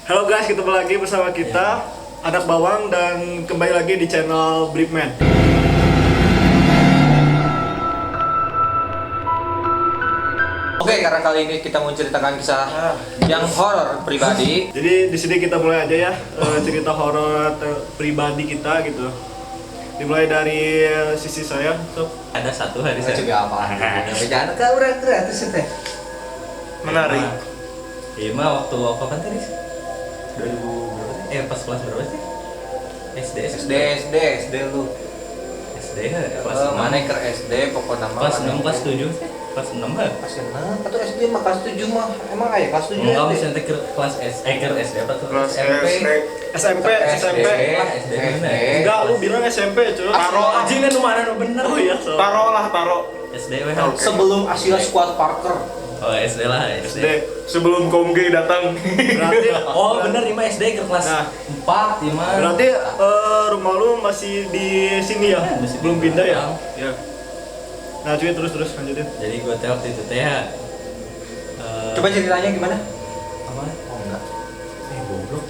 Halo guys, ketemu lagi bersama kita Anak Bawang dan kembali lagi di channel Briefman. Oke, karena kali ini kita mau ceritakan kisah yang horor pribadi. Jadi di sini kita mulai aja ya cerita horor pribadi kita gitu. Dimulai dari sisi saya, Sob. Ada satu hari Saya saya juga apa? Jangan ke orang gratis teh. Menarik. Iya mah waktu kapan tadi sih? 2000 berapa sih? Pas kelas berapa sih? SD lu. SD ya, kelas 6. Mana ke SD pokoknya nama. Kelas 6 kelas 7 sih? Kelas 6 kan? Kelas 6 atau SD mah kelas 7 mah. Emang aja kelas 7 Enggak SD. bisa nanti ke kelas SD apa tuh? Kelas SMP. SMP. SD. Enggak, lu bilang SMP, cuy. Taro aja kan lu mana lu bener. Oh iya, Sob. Taro. SD weh. Sebelum Asia Squad Parker. Oh SD lah SD. Sebelum Kaum G datang. Berarti Oh bener 5 SD ke kelas Nah. 4 5. berarti rumah lu masih di sini ya? Masih di Belum pindah ya? Padang. Iya. Nah, cuy terus lanjutin. Jadi gue teh waktu itu teh ya. Coba ceritanya gimana? Apa? Oh enggak. Goblok.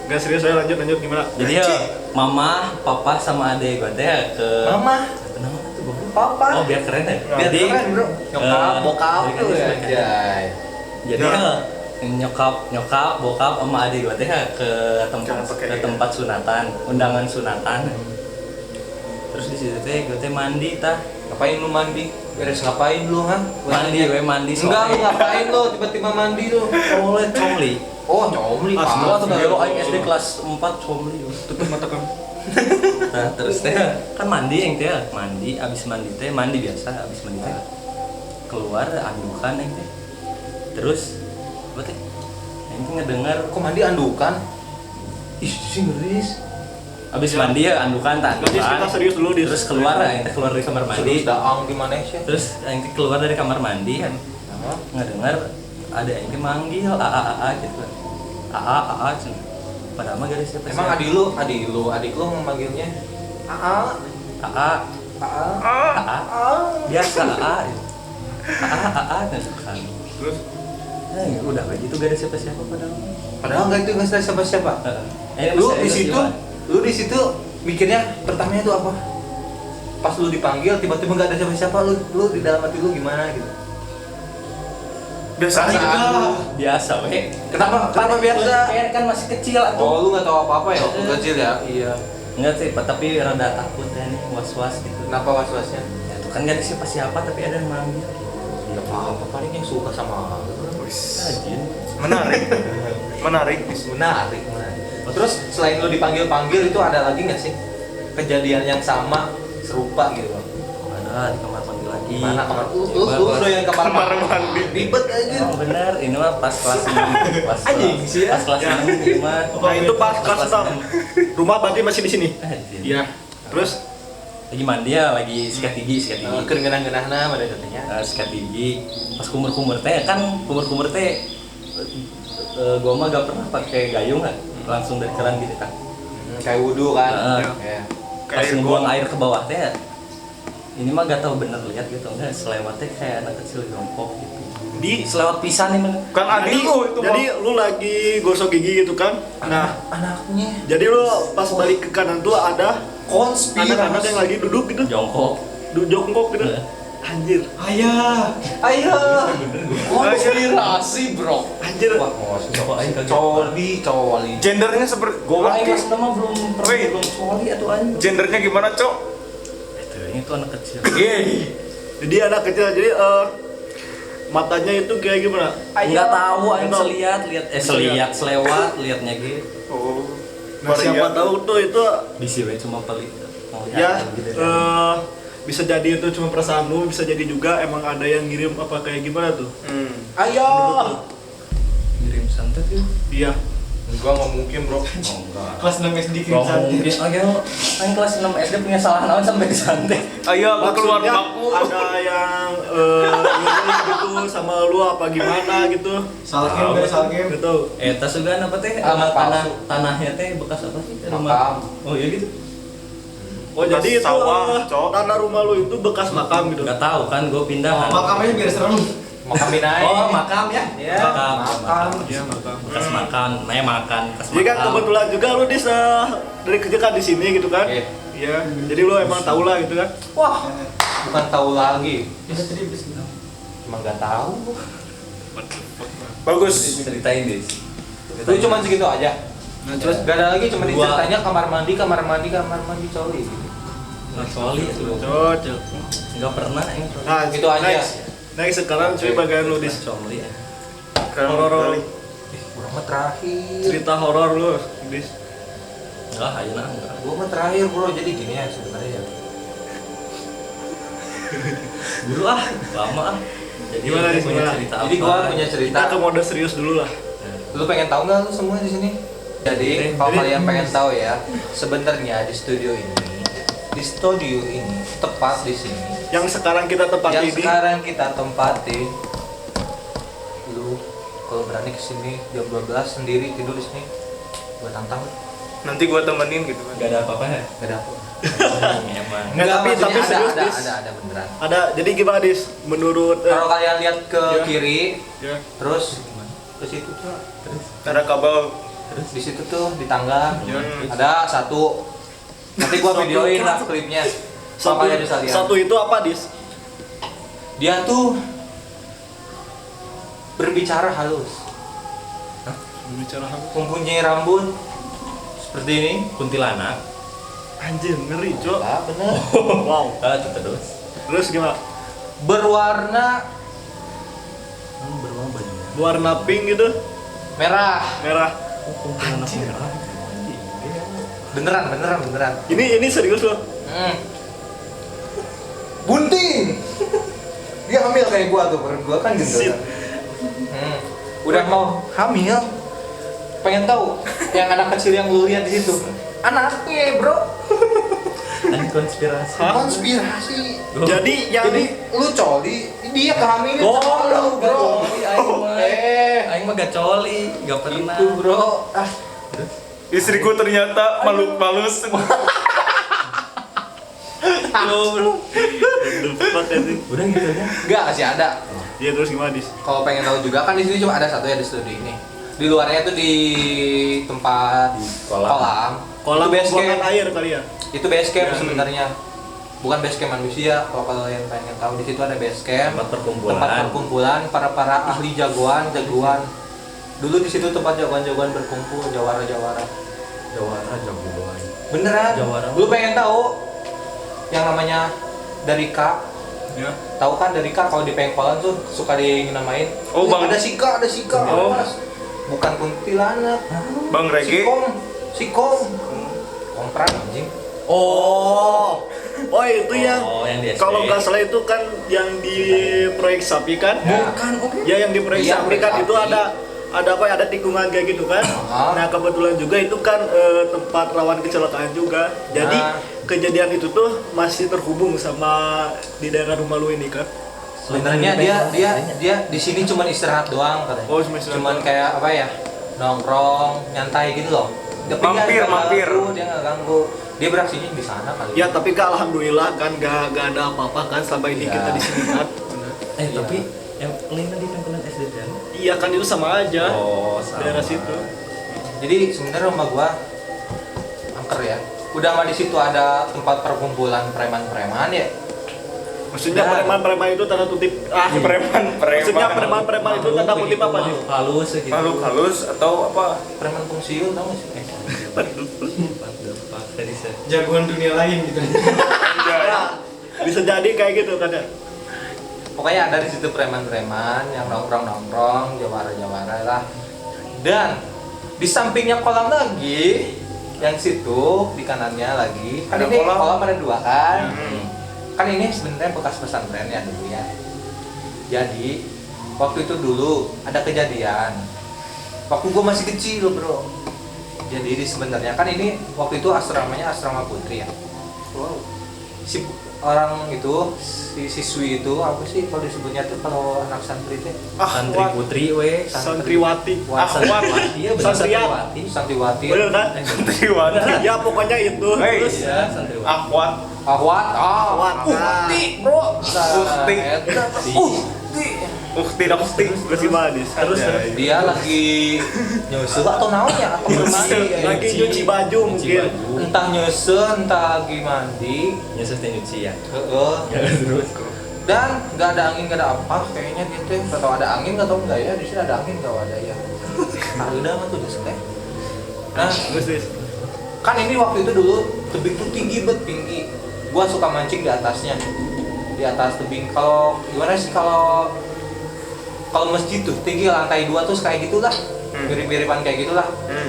Enggak serius, saya lanjut gimana? Jadi ya mama, papa sama adek gue teh ya ke Mama, kenapa tuh goblok? papa. Oh biar keren ya. Biar Jadi keren, Bro. Nyokap, bokap jadi kan tuh ya. disebutkan. Jay. Jadi nyokap, bokap sama adik gue teh ya ke tempat sunatan, undangan sunatan. Terus di situ teh gue teh mandi tah. Ngapain lu mandi? Beres ngapain lu, ha? Mandi Enggak, lu ngapain lu tiba-tiba mandi lu? Oleh comli. Oh, nyomli. Oh, tuh gelo aing SD kelas 4 comli. Tutup mata kamu. Nah, terus teh kan mandi yang teh, abis mandi teh mandi biasa, abis mandi teh keluar andukan yang teh. Terus apa teh? Yang teh ngedengar Kok mandi andukan? ih sih ngeris. Abis mandi ya andukan tak Berarti kita serius dulu di terus keluar yang teh keluar dari kamar mandi. Serius daang di mana sih? Terus yang teh keluar dari kamar mandi kan ngedengar ada yang teh manggil a gitu. A cenah. Padahal mah gak ada siapa. Emang adik lu memanggilnya Aa. Biasa A kan. Terus Ya udah kayak gitu gak ada siapa-siapa padahal. Padahal enggak itu enggak ada siapa-siapa. Lu di situ mikirnya pertamanya itu apa? Pas lu dipanggil tiba-tiba enggak ada siapa-siapa, lu di dalam hati lu gimana gitu? Biasa aja. Biasa weh. Kenapa biasa? Kan masih kecil atau. Oh, lu enggak tahu apa-apa ya waktu kecil ya? Iya. Enggak sih, tapi rada takut ya nih, was-was gitu. Kenapa was-wasnya? Ya itu kan gak ada siapa-siapa tapi ada yang manggil. Ya apa paling yang suka sama lu. Rajin. Menarik. Menarik. Terus selain lu dipanggil-panggil itu ada lagi nggak sih kejadian yang sama serupa gitu Bang? Ada di kamar mandi lagi. Mana kamar lu doyan kamar mandi ribet aja. Oh benar, ini mah pas kelas 6. Pas Anjing sih ya. Pas kelas 6 ini mah. nah itu pas kelas 6. Rumah berarti masih di sini. Anjing. Iya. Terus Lagi mandi ya, lagi sikat gigi. Kengenah-kenahna pada katanya. Sikat gigi. Pas kumur teh kan kumur teh gua mah gak pernah pakai gayung kan. Langsung dari keran gitu kan. Kayak wudu kan. Heeh. Ya. Pas ngebuang air ke bawah teh ini mah gak tahu bener lihat gitu enggak selewatnya kayak anak kecil jongkok gitu. Di selewat pisan nih men. Kan adik lu itu. jadi lu lagi gosok gigi gitu kan. Nah, Anaknya jadi lu pas balik ke kanan tuh ada anak-anak yang lagi duduk gitu. Jongkok. Jongkok gitu. Anjir. ayo konspirasi bro. Anjir. Wah, Jongkok aing kaget. coli. Gendernya seperti Gua aing gokil. kelas 6 mah belum Wait. coli atuh anjing. Gendernya gimana, Cok? Itu anak kecil. Jadi anak kecil jadi matanya itu kayak gimana? Enggak tahu aing Nggak tahu. selewat liatnya gitu. Oh. Nah, siapa tahu tuh itu Bisi we cuma pelit. Oh, ya gitu. bisa jadi itu cuma perasaan lu, bisa jadi juga emang ada yang ngirim apa kayak gimana tuh? Ayo. Kirim santet yuk. Iya. Gua nggak mungkin bro. Oh enggak. Kelas 6 SD Gak kirim santet. mungkin. Aing kelas 6 SD punya salah naon sampai disantet. Ayo lu keluar Maksudnya baku. ada yang ngirim gitu sama lu apa gimana gitu? Salah game guys, salah game. Gitu. Tas juga apa teh? Anak Tanahnya teh bekas apa sih? Makam. Oh iya gitu. Oh Bekas jadi itu sawah, Cok. tanah rumah lu itu bekas makam gitu. Gak tahu kan gue pindahan. Makamnya biar serem. Makam Minai. Oh, makam ya? Ya, Makam. Iya, makam. Bekas makan, makan, bekas Jadi kan makam. kebetulan juga lu dari kerja kan di sini gitu kan. Iya. Iya. Jadi lu emang tahu lah gitu kan. Wah, bukan tahu lagi. Cuma nggak tahu. Bagus. Ceritain deh. Lu cuma segitu aja. Nah, terus Gak ada lagi, cuma Dua. diceritanya kamar mandi coli. Nggak coli lu. cocok. Nggak pernah yang coli. Nah, Gitu aja. Next sekarang cuy bagian lu dis. Coli ya. Horor. Gua mah terakhir. Cerita horor lu, dis. Enggak, ayo nah. Enggak. Gua mah terakhir bro, jadi gini ya sebenarnya ya. Dulu lama ah. Jadi Gimana, lu Dis? punya Gimana? cerita Jadi apa? gua punya cerita. Kita ke mode serius dulu lah. Lu pengen tahu nggak lu semua di sini? Jadi kalau Jadi- kalian pengen tahu ya, sebenarnya di studio ini tepat di sini. Yang sekarang kita tempati Yang ini. sekarang kita tempatin, lu kalau berani kesini jam 12 sendiri tidur di sini, gua tantang. Nanti gua temenin gitu kan. Nggak ada apa-apa ya? Gak ada apa. Emang. Nggak, tapi maksudnya serius, Dis. ada beneran. Ada, jadi gimana dis? Menurut Kalau kalian lihat ke Ya. kiri, ya. terus ke situ tuh, Ada kabel. di situ tuh di tangga Ya. ada satu. Nanti gua Satu. videoin lah klipnya. Satu, Kalian bisa lihat. satu itu apa dis? Dia tuh berbicara halus, Bicara apa? mempunyai rambut seperti ini. Kuntilanak. Anjir, ngeri cok. Ah, bener. Wow. Itu terus. Terus gimana? Berwarna Berwarna banyak. Warna pink gitu, merah. merah. Kuntilanak merah. Beneran. Ini serius loh. Bunting. Dia hamil kayak gua tuh, perut gua kan Shit. gendut. Udah mau hamil. Pengen tahu yang anak kecil yang lu lihat di situ? Anaknya, Bro. Ini konspirasi. Hah? Konspirasi. Jadi yang Jadi lu coli, dia kehamilan sama lu, Bro. Aing mah gak coli, gak pernah. Itu, Bro. Istriku ternyata makhluk halus. Udah gitu aja. Enggak, masih ada. Iya, terus gimana dis? Kalau pengen tahu juga kan di sini cuma ada satu ya di studio ini. Di luarnya tuh di tempat Di kolam. Kolam Itu base buangan camp. air kali ya. Itu base camp Ya. sebenarnya. Bukan base camp manusia. Kalau kalian pengen tahu di situ ada base camp. Tempat perkumpulan. Tempat perkumpulan para ahli jagoan. Dulu di situ tempat jagoan berkumpul, jawara. Jawara jagoan. Beneran? Jawara. Lu pengen tahu yang namanya dari K? Ya. Tahu kan dari K kalau di pengkolan tuh suka dinamain. Oh, Bang. Ada Sika. Oh. Mas. Bukan kuntilanak. Bang Regi. Sikom. Kompran anjing. Oh itu yang yang di SD. kalau nggak salah itu kan yang di proyek sapi kan? Bukan, Ya yang di proyek Iya, sapi kan proyek itu sapi. ada apa ya, ada tikungan kayak gitu kan. Ah. Nah kebetulan juga itu kan tempat rawan kecelakaan juga. Jadi Nah. kejadian itu tuh masih terhubung sama di daerah rumah lu ini kan. Sebenarnya dia di sini cuma istirahat doang katanya. Oh, cuma istirahat Cuman doang. kayak apa ya? Nongkrong, nyantai gitu loh. Tapi dia Mampir. nggak ganggu. Dia beraksinya di sana kali. Ya tapi kan alhamdulillah kan gak ada apa-apa kan selama ini Iya. kita di sini kan. Tapi yang lainnya di Tengkulan SD kan? Iya kan itu sama aja. Oh, sama. Daerah situ. Jadi sebenarnya rumah gua angker ya. Udah mah di situ ada tempat perkumpulan preman-preman ya. Maksudnya Nah. preman-preman itu tanda kutip Preman. Maksudnya preman-preman itu tanda kutip apa nih? Makhluk halus gitu. Makhluk halus atau apa? Preman fungsiun tau gak sih? Jagoan dunia lain gitu. Ya, bisa jadi kayak gitu kan ya. Pokoknya ada di situ preman-preman yang nongkrong-nongkrong, jawara-jawara lah. Dan di sampingnya kolam lagi, yang situ di kanannya lagi. Kan Ada ini kolam. kolam ada dua kan. Hmm. Kan ini sebenarnya bekas pesantren ya dulu ya. Jadi waktu itu dulu ada kejadian. Waktu gua masih kecil bro. Jadi sebenarnya kan ini waktu itu asramanya asrama putri ya. Si orang itu, si siswi itu apa sih kalau disebutnya tuh kalau anak santri itu? Santri putri we. Santriwati. Santriwati. Iya benar Santriat. santriwati. Santriwati. Bener kan? Triwati. Ya pokoknya itu. Hei. Terus Iya, santriwati. Akhwat. Ahwat. Ahwat. Uhti, bro. Uhti. Uhti. Tidak ukti. Terus gimana dis? Terus, Ada. terus. Dia lagi nyusul atau naon ya atau bermandi Lagi nyuci baju mungkin. entah nyusul entah lagi mandi. Nyusul teh nyuci ya. Heeh. Ya terus. Dan nggak ada angin nggak ada apa kayaknya dia teh nggak tahu ada angin nggak tahu enggak ya di sini ada angin nggak ada ya. Ada mah tuh di teh. Nah Terus dis. kan ini waktu itu dulu tebing tuh tinggi bet tinggi. Gua suka mancing di atasnya di atas tebing. Kalau gimana sih kalau masjid tuh tinggi lantai 2 tuh kayak gitulah mirip-miripan kayak gitulah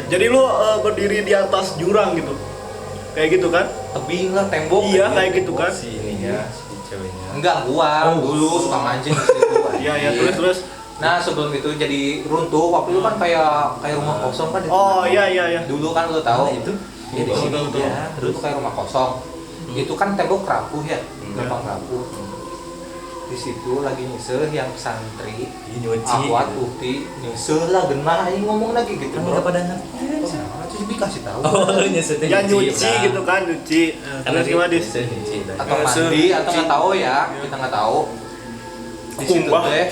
Jadi lu berdiri di atas jurang gitu. Kayak gitu kan? tebing lah tembok Iya kayak gitu kan? Si ininya, si ceweknya. enggak gua dulu suka mancing di situ Iya iya terus. nah sebelum itu jadi runtuh waktu itu kan kayak rumah kosong kan di Oh tengah. iya. dulu kan lu tahu Nah, itu? ya di sini Betul. ya terus kayak rumah kosong itu kan tembok rapuh ya gampang rapuh di situ lagi nyusul yang santri Nyuci. Akwat gitu. Ukti nyusul lah genah ini ngomong lagi gitu Kan bro. enggak pada ngerti. Terus dikasih tahu Oh, nyusul teh Ya nyuci udah. gitu kan nyuci. Terus gimana dis? Nyusul nyuci. udah. atau mandi atau nggak tahu ya kita nggak tahu di situ Kumbah. teh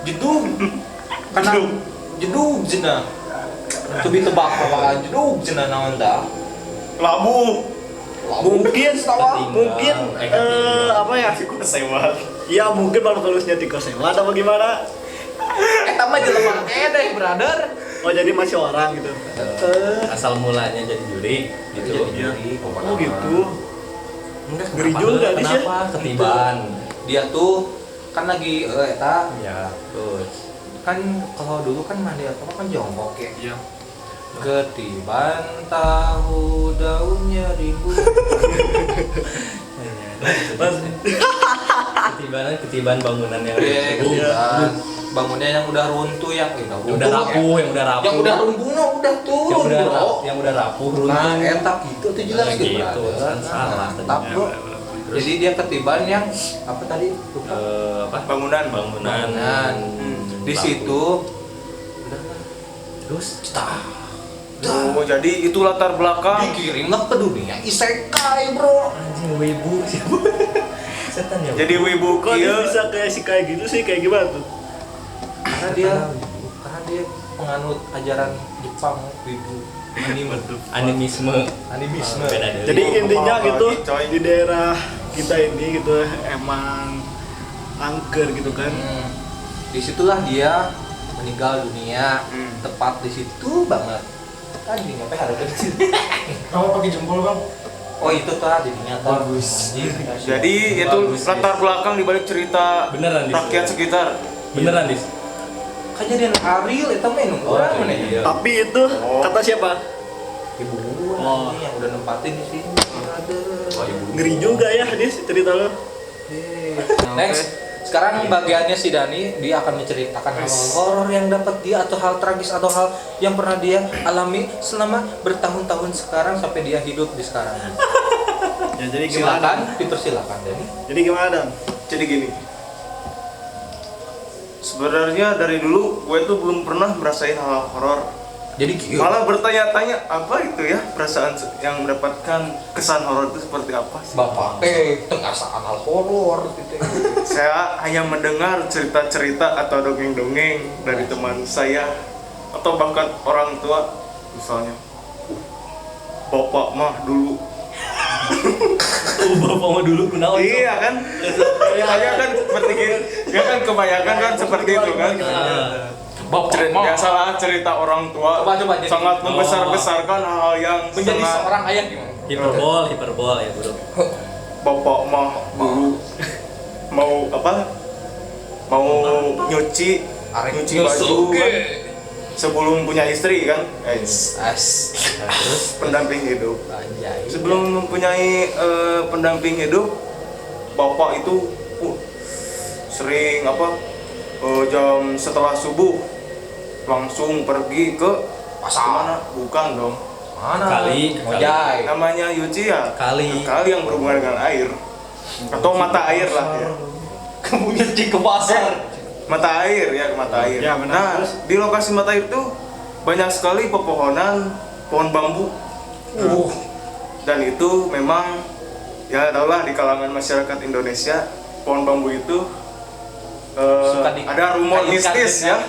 jedug karena jedug cenah tuh ditebak apa jedug cenah naon dah Labu. Mungkin Ketinggalan. mungkin apa ya? Sewa. Ya mungkin baru halusnya di kosewa atau bagaimana? eta mah jelema deh brother Oh jadi masih orang gitu. Asal mulanya jadi juri gitu. Jadi juri, Oh gitu. Enggak Ngeri kenapa juga, tuh? Dis, ya? Kenapa ketiban? dia tuh kan lagi eta Ya, terus. kan kalau dulu kan mandi atau kan jongkok ya Iya. ketiban tahu daunnya rimbun Ketiban bangunan yang ketiban bangunnya yang udah runtuh yang udah rapuh, yang udah rapuh. yang udah runtuh no, udah turun bro yang udah rapuh runtuh. nah etap gitu tuh jelas Nah, gitu gitu, kan salah etap tadinya. bro jadi dia ketiban yang apa tadi lupa Apa? Bangunan. Bangunan. Nah, di Rapuh. situ Terus Oh, jadi itu latar belakang. dikirimlah ke dunia isekai bro anjing wibu siapa? Setan ya. Jadi wibu Kok dia kieu. bisa kayak si kayak gitu sih kayak gimana tuh? karena dia penganut ajaran Jepang wibu anime animisme. animisme Beda dari. Jadi intinya apa-apa gitu lagi, coy. di daerah kita ini gitu emang angker gitu kan. Disitulah dia meninggal dunia Hmm. tepat di situ banget kan nyampe harus kecil Kamu pakai jempol bang? oh itu tuh jadinya tuh Bagus. Jadi itu Bagus, latar belakang dibalik cerita Beneran, Dis. rakyat sekitar. Beneran, Dis? kejadian Ariel itu main orang mana ya iya. Tapi itu kata siapa? ibu Oh. yang udah nempatin di sini ada Ngeri juga ya Dis cerita lo. next sekarang bagiannya si Dani dia akan menceritakan hal horor yang dapat dia atau hal tragis atau hal yang pernah dia alami selama bertahun-tahun sekarang sampai dia hidup di sekarang Ya jadi gimana? silakan dipersilakan Dani Jadi gimana Dan? Jadi gini. Sebenarnya dari dulu gue tuh belum pernah merasain hal horor. jadi Malah bertanya-tanya apa itu ya perasaan yang mendapatkan kesan horor itu seperti apa sih? bapak tengah saat hal horor gitu Saya hanya mendengar cerita-cerita atau dongeng-dongeng dari teman saya atau bahkan orang tua misalnya. Bapak mah dulu. Oh, bapak mah dulu kunaon. Iya kan? Kayaknya kan seperti gitu. Ya kan kebanyakan kan seperti itu kan. Biasalah cerita orang tua Coba, jadi- sangat membesar-besarkan hal yang menjadi sangat seorang ayah gimana Hiperbol ya, Bro. bapak mah dulu mau apa? Mau nyuci baju kan sebelum punya istri kan? terus Pendamping hidup. anjay Sebelum mempunyai pendamping hidup, bapak itu sering apa? Jam setelah subuh langsung pergi ke Pasar. mana? Bukan dong. mana Kali. ngojai Namanya Yuci ya. Kali. Kali yang berhubungan dengan air atau mata air lah ya. kamu nyuci ke pasar Mata air ya, ke mata air. Ya, benar. Nah, Terus? di lokasi mata air itu banyak sekali pepohonan, pohon bambu. Dan itu memang ya tahulah di kalangan masyarakat Indonesia pohon bambu itu ada rumor mistis ya,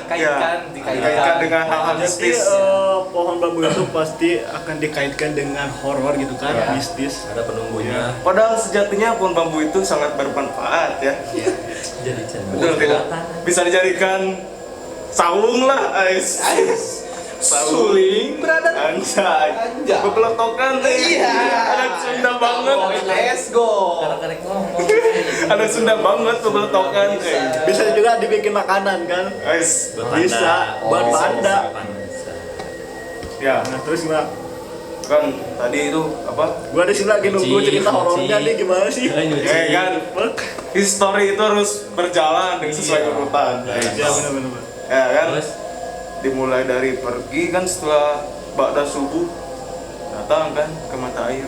dikaitkan dengan hal-hal Jadi mistis. pohon bambu itu pasti akan dikaitkan dengan horor gitu kan, Ya. mistis. Ada penunggunya. Padahal sejatinya pohon bambu itu sangat bermanfaat ya. Jadi cendol. Betul tidak? Bisa dijadikan saung lah, ais. Suling berada. Anjay. Anjay. Bebeletokan nih. Iya. Anak Sunda banget. Let's go. Karek ngomong. Anak Sunda banget bebeletokan. Bisa juga dibikin makanan kan. Ais. Bisa buat panda. Ya, Nah terus gimana? kan tadi itu apa? Gua di sini lagi nunggu Nyuci, cerita horornya nyuci. nih gimana sih? Nyuci. Kan history itu harus berjalan dengan sesuai urutan. Ya benar-benar. Ya kan? Terus Dimulai dari pergi kan setelah ba'da subuh datang kan ke mata air.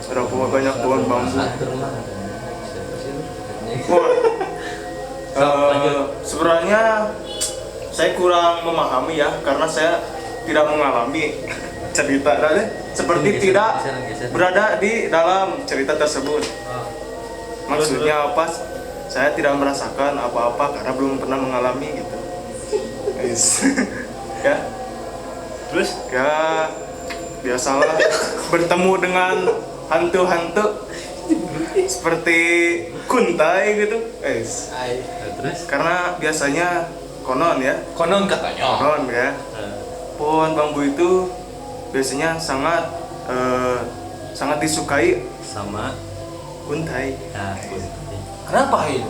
Berapa banyak pohon bambu. Wah, sebenarnya saya kurang memahami ya karena saya tidak mengalami cerita seperti Geser, tidak geser. berada di dalam cerita tersebut. Maksudnya apa? Saya tidak merasakan apa-apa karena belum pernah mengalami gitu. Guys. Ya, Terus ya biasalah bertemu dengan hantu-hantu seperti kuntai gitu, guys. terus Karena biasanya konon ya, Konon katanya. konon ya, pohon bambu itu biasanya sangat sangat disukai sama kuntai. Kenapa itu?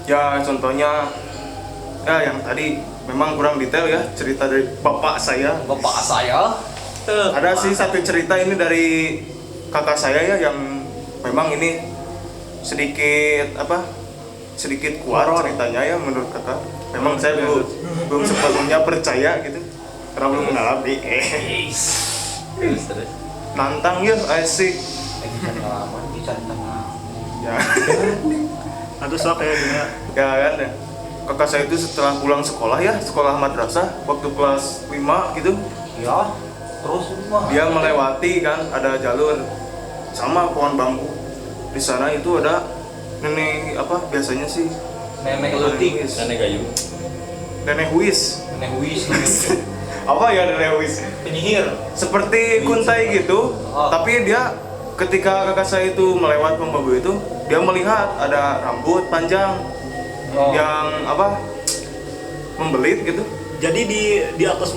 Ya contohnya, ya yang tadi memang kurang detail ya cerita dari bapak saya. Bapak saya. Ada sih satu cerita ini dari kakak saya ya yang memang ini sedikit sedikit kuat ceritanya ya menurut kakak. Memang saya belum sepenuhnya percaya gitu karena belum mengalami. terus Nantang ya asik Pengalaman bisa tengah. ya. atau sok kayak gimana? Ya kan ya. Kakak saya itu setelah pulang sekolah ya, sekolah madrasah waktu kelas 5 gitu, Ya. Terus semua. dia melewati kan ada jalur sama pohon bambu. Di sana itu ada nenek biasanya sih Nenek letik. nenek gayu nenek huis. Nenek wis. Apa ya nenek huis? Penyihir. Seperti kuntai gitu, Oh. tapi dia ketika kakak saya itu melewati pohon bambu itu, dia melihat ada rambut panjang Oh. yang membelit gitu. Jadi di atas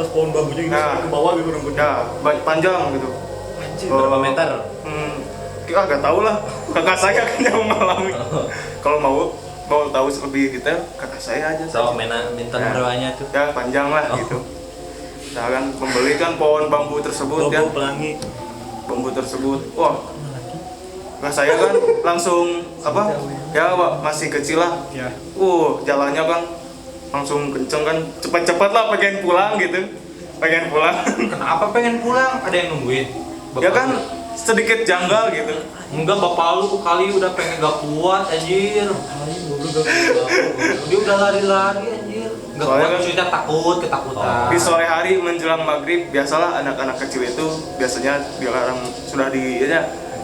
pohon bambunya gitu Nah. sampai ke bawah gitu rambutnya. Ya, panjang gitu. Anjir. berapa meter Gak tahu lah. Kakak saya kan yang mengalami. Kalau mau tahu lebih detail, kakak saya aja. so minta Ya. berwanya tuh Ya panjang lah gitu. Nah kan membeli kan pohon bambu tersebut ya, Bambu pelangi. bambu tersebut. Wah, kakak saya kan langsung ya Pak, masih kecil lah. Ya. Jalannya kan langsung kenceng kan, cepat-cepat lah pengen pulang gitu, pengen pulang. Kenapa pengen pulang? Ada yang nungguin? Ya kan sedikit janggal gitu. Enggak, bapak lu kali udah pengen gak kuat anjir. Dia udah lari-lari anjir. Gak Soalnya kuat, kan- maksudnya ketakutan. Di sore hari menjelang maghrib biasalah anak-anak kecil itu biasanya dilarang sudah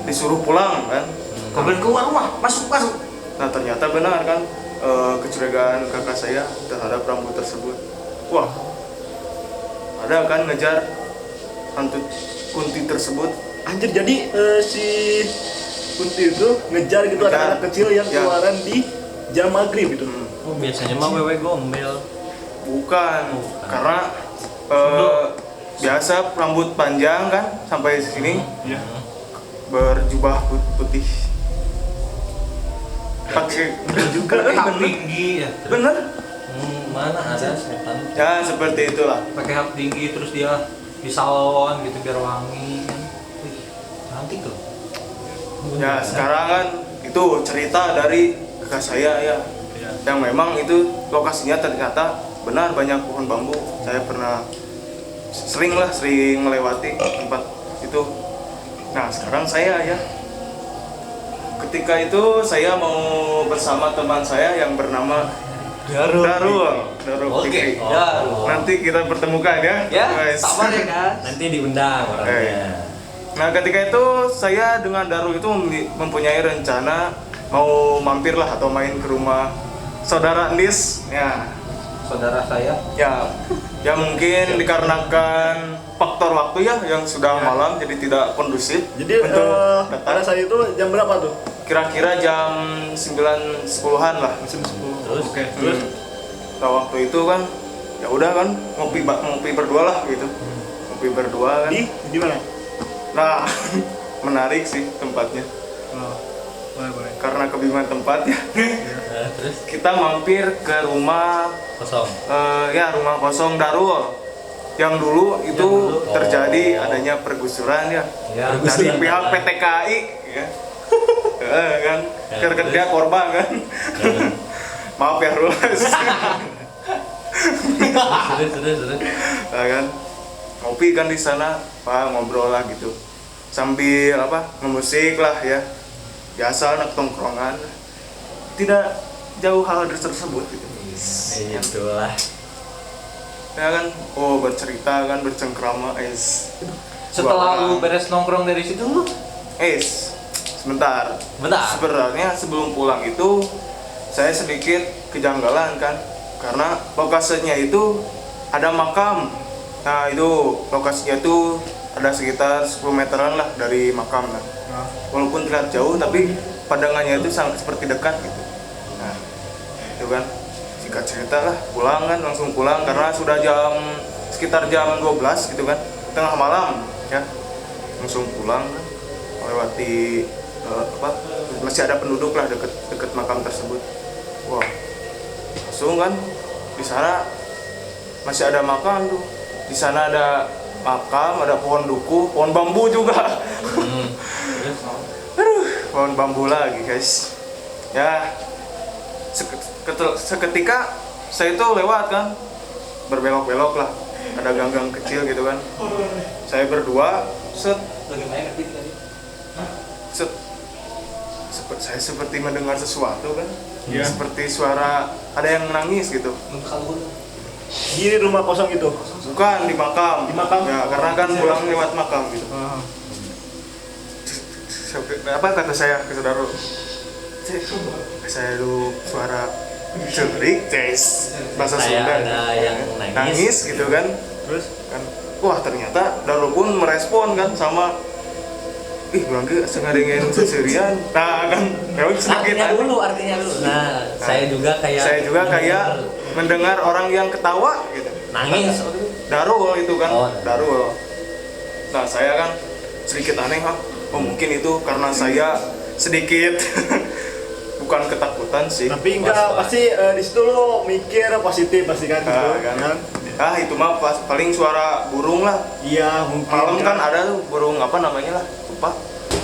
disuruh pulang kan. Kau boleh keluar rumah, masuk. Nah ternyata benar kan kecurigaan kakak saya terhadap rambut tersebut. Wah, ada kan ngejar hantu kunti tersebut. Anjir, jadi si kunti itu ngejar gitu Ngejar. anak-anak kecil yang Ya. keluaran di jam maghrib gitu. oh biasanya mah wewe gombel Bukan, karena biasa rambut panjang kan sampai sini Iya. berjubah putih. Pakai Pakai hak tinggi ya. bener? mana ada setan Ya seperti itulah. Pakai hak tinggi terus dia di salon gitu biar wangi kan. Wih, cantik tuh. Ya sekarang kan itu cerita dari kakak saya ya, yang memang itu lokasinya ternyata benar banyak pohon bambu. Saya pernah sering melewati tempat itu. Nah sekarang saya ya, ketika itu saya mau bersama teman saya yang bernama Darul Oke, Fikri. ya. Nanti kita pertemukan ya, Ya, guys. sabar ya kan. nanti diundang orangnya Nah ketika itu saya dengan Darul itu mempunyai rencana mau mampir lah atau main ke rumah saudara Andis ya. Saudara saya. Ya mungkin dikarenakan faktor waktu ya yang sudah malam jadi tidak kondusif. Jadi untuk pada saat itu jam berapa tuh? kira-kira jam 9.10-an lah. Jam 10. Terus? Oke. Terus Nah, waktu itu kan ya udah kan ngopi berdua lah gitu. Ngopi berdua kan. di mana? Nah, menarik sih tempatnya. Oh, boleh. Karena kebingungan tempat ya. Nah, terus Kita mampir ke rumah kosong. ya rumah kosong Darul yang dulu itu dulu. terjadi Oh. adanya pergusuran ya, Ya, dari pergusuran. pihak PT KAI ya. Kan Ya, kerja korban kan. Maaf ya Rul. Terus. Nah, kan ngopi kan di sana pak ngobrol lah gitu sambil ngemusik lah ya biasa anak tongkrongan tidak jauh hal tersebut gitu. Itulah. Ya kan, bercerita kan, bercengkrama, Setelah lu beres nongkrong dari situ lu sebentar. Sebenarnya sebelum pulang itu saya sedikit kejanggalan kan, karena lokasinya itu ada makam. Nah itu lokasinya itu ada sekitar 10 meteran lah dari makam kan. Walaupun terlihat jauh, tapi pandangannya itu sangat seperti dekat gitu. Nah itu kan. Singkat cerita lah, langsung pulang karena sudah sekitar jam 12 gitu kan, tengah malam ya, langsung pulang kan, melewati masih ada penduduk lah deket makam tersebut. Wah, langsung kan di sana masih ada makam tuh, di sana ada makam, ada pohon duku, pohon bambu juga. Pohon bambu lagi guys ya. Seketika saya itu lewat kan, berbelok-belok lah, ada gang-gang kecil gitu kan. Saya berdua set saya seperti mendengar sesuatu kan, seperti suara ada yang nangis gitu. Di rumah kosong itu. Bukan di makam. Di makam? Ya, karena kan pulang lewat makam gitu. Apa kata saya ke saudara? Saya dulu suara cerik, bahasa Saya Sunda. ada yang nangis. gitu kan. Terus Kan, wah ternyata Darul pun merespon kan sama bangga sengaja ngenu seserian. Nah kan, memang sedikit Artinya dulu. Nah, saya juga kayak mendengar orang yang ketawa gitu. nangis. Darul itu kan, Oh. Darul. Nah saya kan sedikit aneh mungkin itu karena saya sedikit bukan ketakutan sih. tapi enggak pasti di situ lo mikir positif pasti kan gitu kan. Itu mah paling suara burung lah. Iya, mungkin. Malam kan ada tuh burung apa namanya lah, lupa.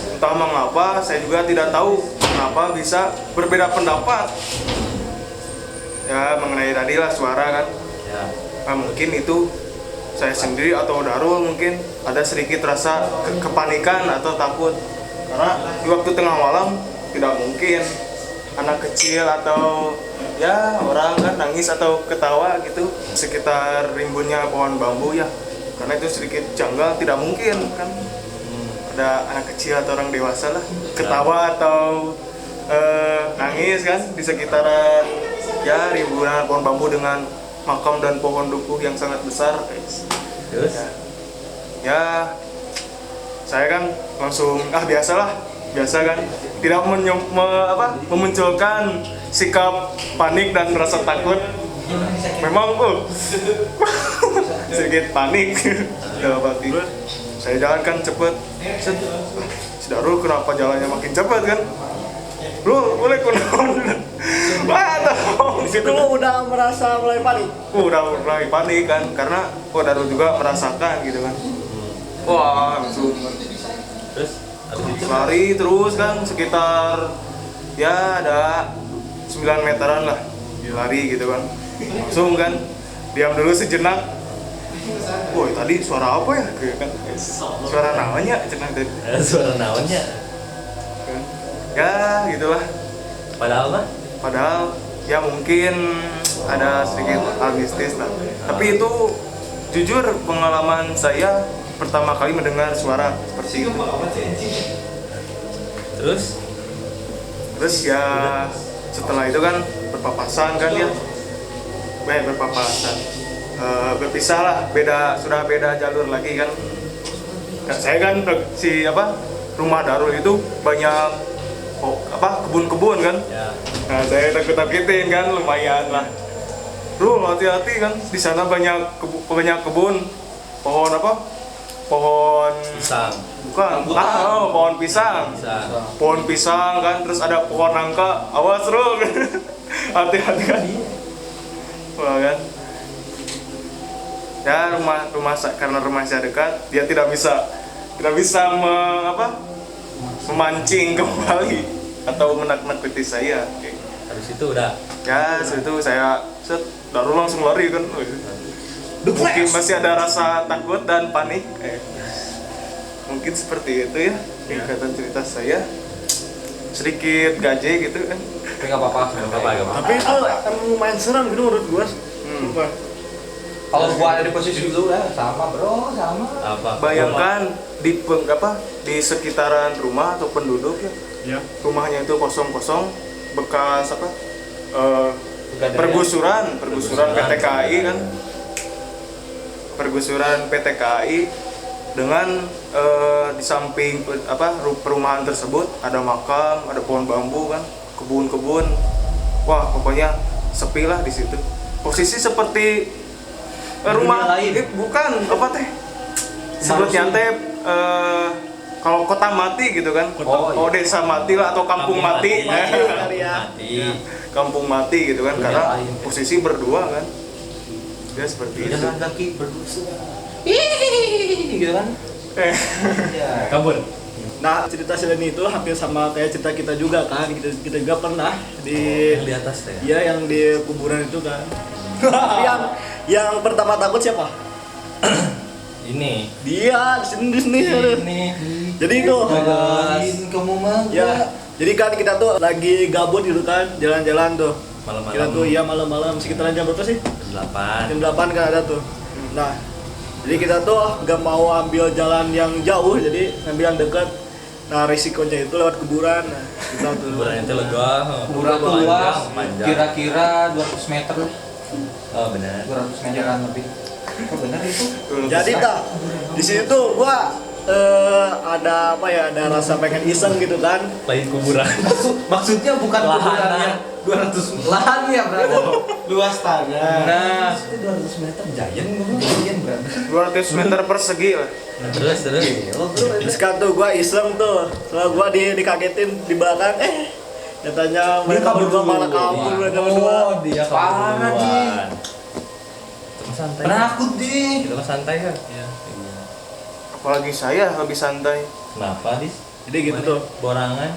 Entah mengapa, saya juga tidak tahu kenapa bisa berbeda pendapat. Ya mengenai tadi lah suara kan. Ya. Nah, mungkin itu saya sendiri atau Darul mungkin ada sedikit rasa kepanikan atau takut. Karena di waktu tengah malam tidak mungkin anak kecil atau ya orang kan nangis atau ketawa gitu sekitar rimbunnya pohon bambu ya, karena itu sedikit janggal, tidak mungkin kan ada anak kecil atau orang dewasa lah ketawa atau nangis kan di sekitaran ya ribuan pohon bambu dengan makam dan pohon dukuh yang sangat besar guys. Terus Ya saya kan langsung biasa kan tidak memunculkan sikap panik dan rasa takut. Memang sedikit panik dalam hati. Saya jalankan cepet. Si Darul kenapa jalannya makin cepat kan? Lu boleh kunaon? Di situ lo udah merasa mulai panik. Udah mulai panik kan karena Darul juga merasakan gitu kan. Wah, langsung terus habis itu lari terus kan sekitar ya ada 9 meteran lah lari gitu kan, langsung kan diam dulu sejenak. Woi tadi suara apa ya kayak kan, suara namanya cenah tadi suara naonnya. kan. Ya gitulah, padahal ya mungkin ada sedikit hal mistis lah, tapi itu jujur pengalaman saya pertama kali mendengar suara seperti itu. Terus Terus ya setelah itu kan berpapasan kan dia, berpapasan, berpisah lah, sudah beda jalur lagi kan. Nah, saya kan rumah Darul itu banyak kebun-kebun kan. Ya. Nah, saya takut-takutin kan, lumayan lah. Bro, hati-hati kan, di sana banyak kebun, pohon pohon Pisang. bukan, pohon pisang. Pisang. Pohon pisang kan, terus ada pohon nangka, awas bro. Hati-hati kan. Wah kan. Ya karena rumah saya dekat, dia tidak bisa memancing kembali atau menakuti saya. Habis itu udah Ya, situ saya baru langsung lari kan. Mungkin masih ada rasa takut dan panik. Mungkin seperti itu ya. Ikatan cerita saya. Sedikit gaje gitu kan. Tapi nggak apa-apa. Tapi itu emang lumayan seram gitu menurut gua. Sumpah. Kalau gua ada di posisi dulu ya sama bro, sama. apa? Bayangkan di sekitaran rumah atau penduduk ya. Ya. Rumahnya itu kosong-kosong, bekas Pegadaian. pergusuran PT KAI kan. Pergusuran PT KAI dengan di samping perumahan tersebut ada makam, ada pohon bambu kan, kebun-kebun. Wah, pokoknya sepi lah di situ. Posisi seperti rumah lain. bukan sebutnya teh kalau kota mati gitu kan. Oh, iya. Desa mati lah atau kampung mati. Kali ya. Mati. Kampung mati gitu kan, Dunia karena lain. posisi berdua kan. Ya seperti itu. Jalan kaki berdosa. Ih, gitu kan? Ya. Kabur. Nah, cerita Selen itu hampir sama kayak cerita kita juga kan. Kita juga pernah di Yang di atas teh. Iya, yang di kuburan itu kan. Tapi yang pertama takut siapa? Ini. Dia di sini. Jadi itu Kamu mah. ya, jadi kan kita tuh lagi gabut gitu kan, jalan-jalan tuh. Malam-malam. Kita tuh malam-malam sekitaran jam berapa sih? 8. Jam 8 kan ada tuh. Nah, jadi kita tuh gak mau ambil jalan yang jauh, jadi ambil yang dekat. Nah, risikonya itu lewat kuburan. Nah, kita tuh. Kuburan itu lega. Kuburan tuh luas, panjang. kira-kira 200 meter lah. Oh benar. 200 meteran lebih. Oh benar itu? Jadi di sini tuh gua ada ada rasa pengen iseng gitu kan. Lain kuburan. Maksudnya bukan Lahan. kuburannya 200 lahan ya berarti. Luas tanah. Nah, Itu 200 meter jajan gua. kemudian berarti. 200 meter persegi lah. Terus. Terus kan tuh gua iseng tuh. Soalnya gua dikagetin di belakang katanya mereka berdua malah kabur mereka berdua. Oh, dia kabur Parah, duluan. Itu mah santai. Penakut di. Itu mah santai kan? Iya. Apalagi saya lebih santai. Kenapa, Dis? Jadi gitu tuh. Borangan.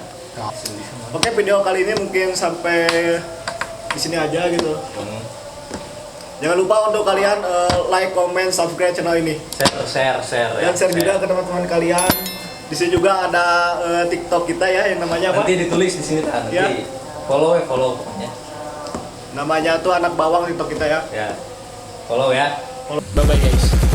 Oke, video kali ini mungkin sampai di sini aja gitu. Jangan lupa untuk kalian like, comment, subscribe channel ini. Share Dan share juga ke teman-teman kalian. Di sini juga ada TikTok kita ya yang namanya apa? Nanti ditulis di sini kan. Ya. Nanti follow pokoknya. Namanya tuh Anak Bawang TikTok kita ya. Ya. Follow ya. Bye bye guys.